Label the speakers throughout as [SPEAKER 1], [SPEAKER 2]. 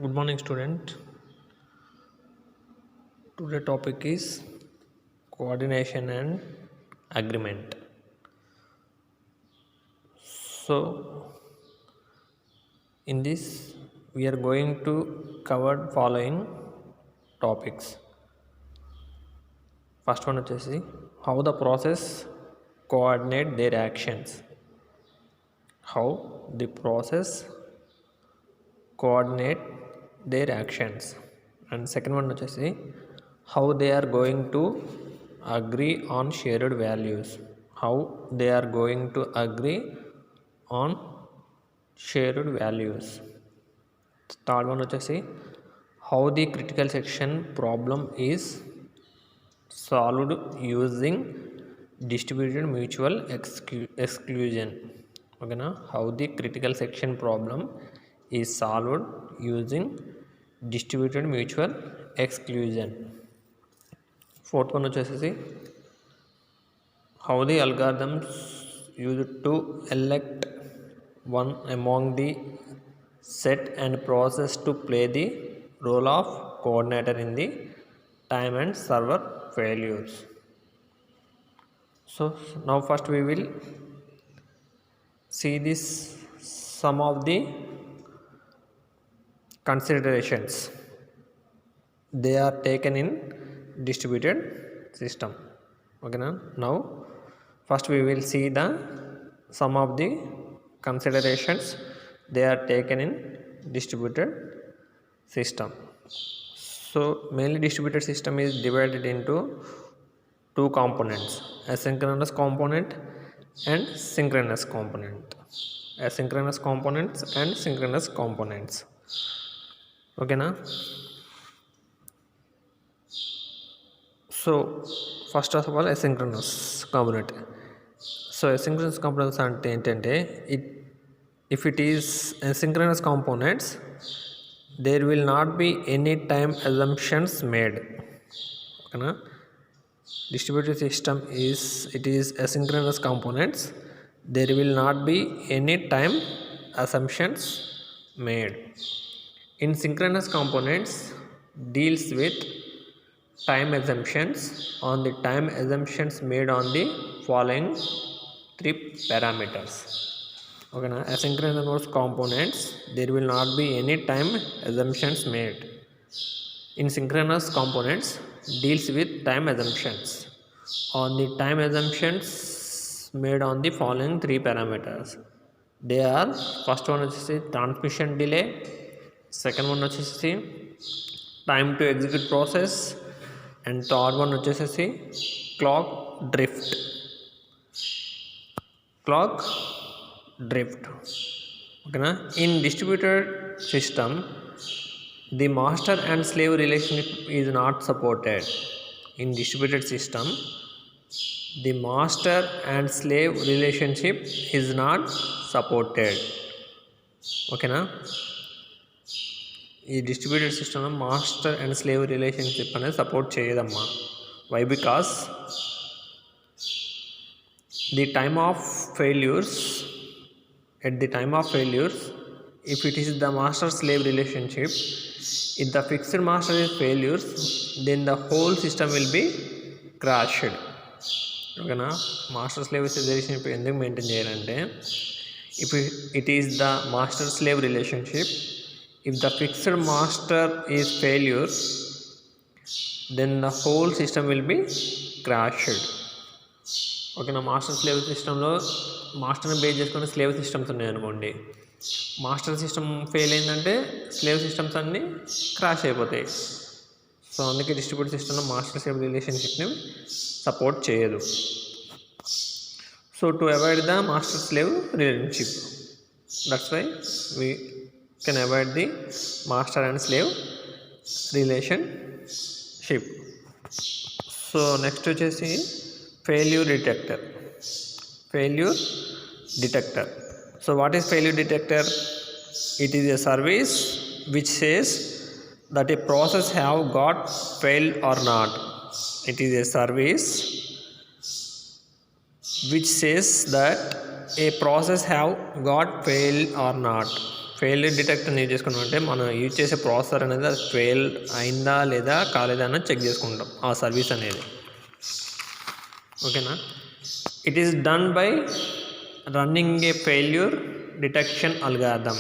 [SPEAKER 1] Good morning, student. Today topic is coordination and agreement. So, in this, we are going to cover following topics. First one వచ్చేసి how the process coordinate their actions. How the process coordinate their actions. And second one వచ్చేసి how they are going to agree on shared values. How they are going to agree on shared values. Third one వచ్చేసి how the critical section problem is solved using distributed mutual exclusion. ఓకేనా, how the critical section problem is solved using distributed mutual exclusion. Fourth one వచ్చేసి how the algorithms used to elect one among the set and process to play the role of coordinator in the time and server failures. So now first we will see this some of the considerations they are taken in distributed system. Okay, now first we will see the some of the considerations they are taken in distributed system. So mainly distributed system is divided into two components, asynchronous component and synchronous component. Asynchronous components and synchronous components. Okay na. So first of all asynchronous component. So asynchronous components అంటే ఏంటంటే if it is asynchronous components there will not be any time assumptions made. Okay na. Distributed system is asynchronous components, there will not be any time assumptions made. In synchronous components deals with time assumptions on the time assumptions made on the following three parameters. Okay na. Asynchronous components there will not be any time assumptions made. In synchronous components deals with time assumptions on the time assumptions made on the following three parameters. They are first one వచ్చేసి transmission delay, second one వచ్చేసి time to execute process, and third one వచ్చేసి clock drift. Okay na. In distributed system the master and slave relationship is not supported. In distributed system the master and slave relationship is not supported. Okay na. ఈ distributed సిస్టంలో master and slave relationship అనేది support చేయదమ్మా. Why? Because the time of failures at the time of failures, if it is the master slave relationship, if the fixed master is failures then the whole system will be crashed. Okay na. Master slave relationship ఎందుకు maintain చేయాలంటే if it is the master slave relationship, if the fixed master is failure then the whole system will be crashed. ఓకేనా. Master slave సిస్టంలో మాస్టర్ని base చేసుకుని slave systems ఉన్నాయనుకోండి, master system fail అయిందంటే slave systems అన్నీ crash అయిపోతాయి. So అందుకే distributed సిస్టంలో మాస్టర్ స్లేవ్ రిలేషన్షిప్ని సపోర్ట్ చేయదు. So to avoid the master slave relationship, that's why we can avoid the master and slave relationship. So next వచ్చేసి failure detector. So what is failure detector? It is a service which says that a process have got failed or not. It is a service which says that a process have got failed or not. Failure డిటెక్టర్ని use చేసుకున్నాం అంటే మనం use చేసే processor అనేది అది fail అయిందా లేదా కాలేదా అని చెక్ చేసుకుంటాం ఆ సర్వీస్ అనేది. ఓకేనా. It is done by running a failure detection algorithm.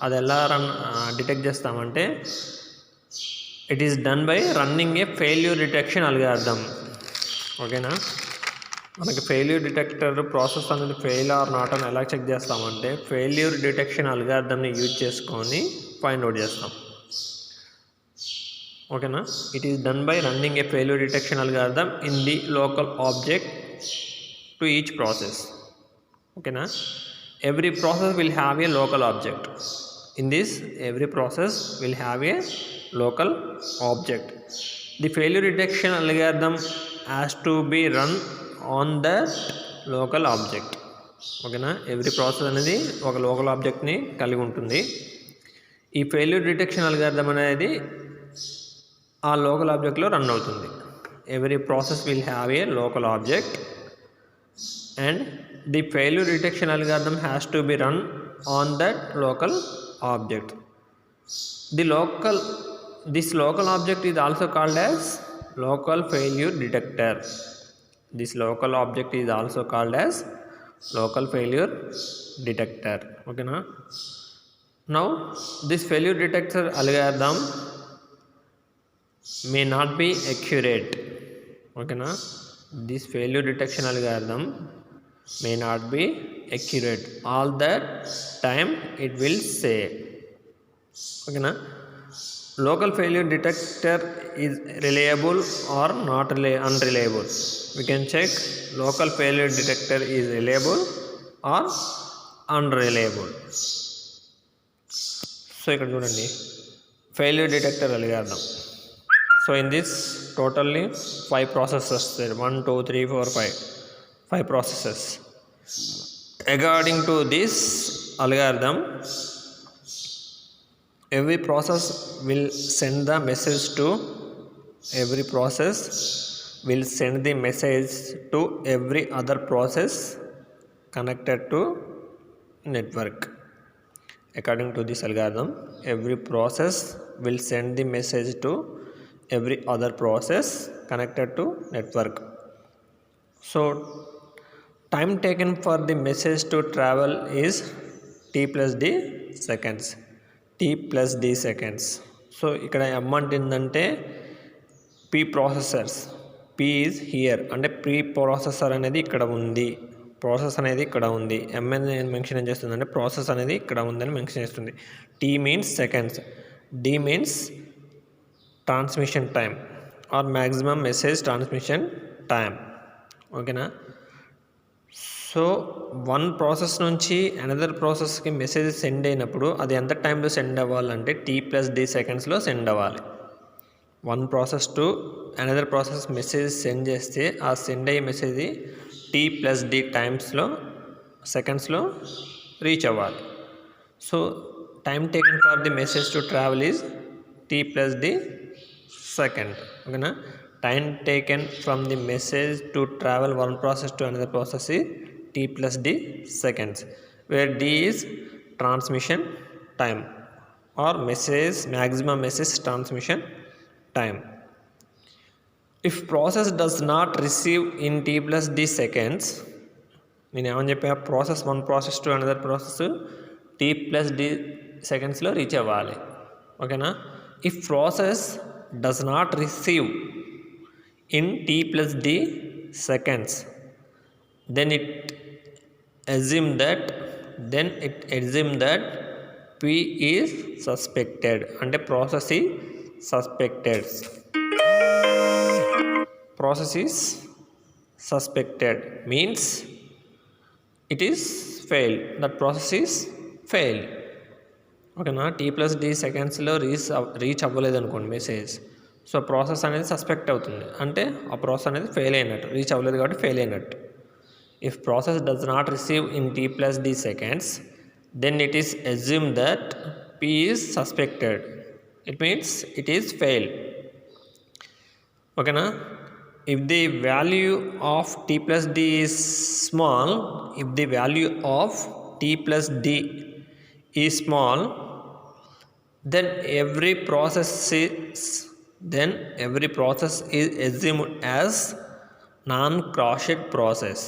[SPEAKER 1] అది ఎలా డిటెక్ట్ చేస్తామంటే it is done by running a failure detection algorithm. ఓకేనా. మనకి ఫెయిల్యూర్ డిటెక్టర్ ప్రాసెస్ అనేది ఫెయిల్ ఆర్ నాట్ అని ఎలా చెక్ చేస్తామంటే ఫెయిల్యూర్ డిటెక్షన్ అల్గారిథంని యూజ్ చేసుకొని ఫైండ్ అవుట్ చేస్తాం. ఓకేనా. It is done by running a failure detection algorithm in the local object to each process. ఓకేనా. Every process will have A local object. In this every process will have A local object. The failure detection algorithm has to be run on the local object. ఓకేనా. Every process అనేది ఒక local ఆబ్జెక్ట్ని కలిగి ఉంటుంది. ఈ failure detection algorithm అనేది ఆ local ఆబ్జెక్ట్లో run అవుతుంది. Every process will have A local object and the failure detection algorithm has to be run on that local object. This local object is also called as local failure detector. This local object is also called as local failure detector. Okay na. Now this failure detector algorithm may not be accurate. Okay na. This failure detection algorithm may not be accurate all that time it will say. Okay na. Local failure detector is reliable or not unreliable. We can check local failure detector is reliable or unreliable. So ఇక్కడ చూడండి failure detector algorithm. So in this totally 5 processes there, 1 2 3 4 5 processes. According to this algorithm, every process will send the message to every other process connected to network. According to this algorithm, every process will send the message to every other process connected to network. So time taken for the message to travel is t plus d seconds. So ఇక్కడ m అంటే ఏంటంటే p processors. p is here అంటే pre processor అనేది ఇక్కడ ఉంది, process అనేది ఇక్కడ ఉంది. m అనేది మెన్షన్ ఏం చేస్తుందంటే ప్రాసెస్ అనేది ఇక్కడ ఉందని మెన్షన్ చేస్తుంది. t means seconds, d means transmission time or maximum message transmission time. ఓకేనా. సో వన్ ప్రాసెస్ నుంచి అనదర్ ప్రాసెస్కి మెసేజ్ సెండ్ అయినప్పుడు అది ఎంత టైంలో సెండ్ అవ్వాలంటే t ప్లస్ d సెకండ్స్లో సెండ్ అవ్వాలి. One process to another process message send చేస్తే ఆ సెండ్ అయ్యే మెసేజ్ t ప్లస్ d టైమ్స్లో సెకండ్స్లో రీచ్ అవ్వాలి. So time taken for the message to travel is t plus d second. ఓకేనా. Time taken from the message to travel one process to another process is t plus d seconds, where d is transmission time or maximum message transmission time. If process does not receive in t plus d seconds, నేను ఏమని చెప్పా, process one process to another process t plus d సెకండ్స్లో reach అవ్వాలి. ఓకేనా. If process does not receive in t plus d seconds, then it assume that p is suspected అంటే process is suspected. Process is suspected means it is failed, that process is failed. ఓకేనా. t plus d సెకండ్స్లో reach అవ్వలేదు అనుకోండి message, so process అనేది suspect అవుతుంది, అంటే ఆ process అనేది ఫెయిల్ అయినట్టు, రీచ్ అవ్వలేదు కాబట్టి ఫెయిల్ అయినట్టు. If process does not receive in t plus d seconds, then it is assumed that p is suspected. It means it is failed. Okay na? If the value of t plus d is small, if the value of t plus d is small, then every process is assumed as non-croshed process.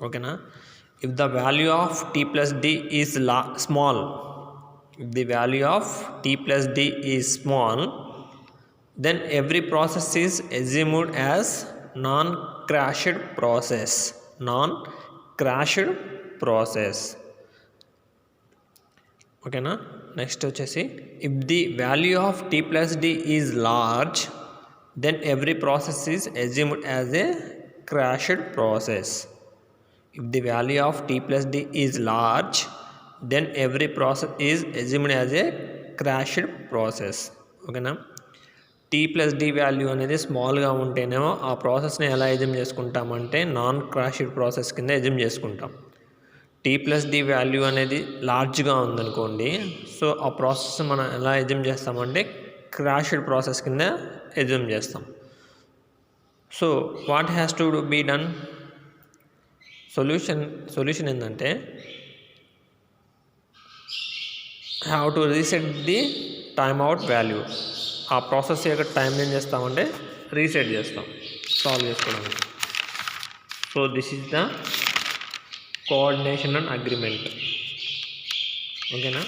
[SPEAKER 1] Okay na? If the value of t plus d is small, if the value of t plus d is small, then every process is assumed as non-crashed process. Non-crashed process. ఓకేనా. Next వచ్చేసి if the value of T plus D is large then every process is assumed as a crashed process. If the value of T plus D is large then every process is assumed as a crashed process. ఓకేనా. T plus D value అనేది స్మాల్గా ఉంటేనేమో ఆ ప్రాసెస్ని ఎలా assume చేసుకుంటామంటే non crashed process కింద assume చేసుకుంటాం. టీ ప్లస్ డి వాల్యూ అనేది లార్జ్గా ఉందనుకోండి, సో ఆ ప్రాసెస్ మనం ఎలా అజ్యూమ్ చేస్తామంటే క్రాష్డ్ ప్రాసెస్ కింద అజ్యూమ్ చేస్తాం. So what has to be done? Solution ఏంటంటే have to reset the time out value. ఆ ప్రాసెస్ యొక్క టైం ఏం చేస్తామంటే రీసెట్ చేస్తాం సాల్వ్ చేసుకోవడానికి. So this is the coordination and agreement. ఓకేనా.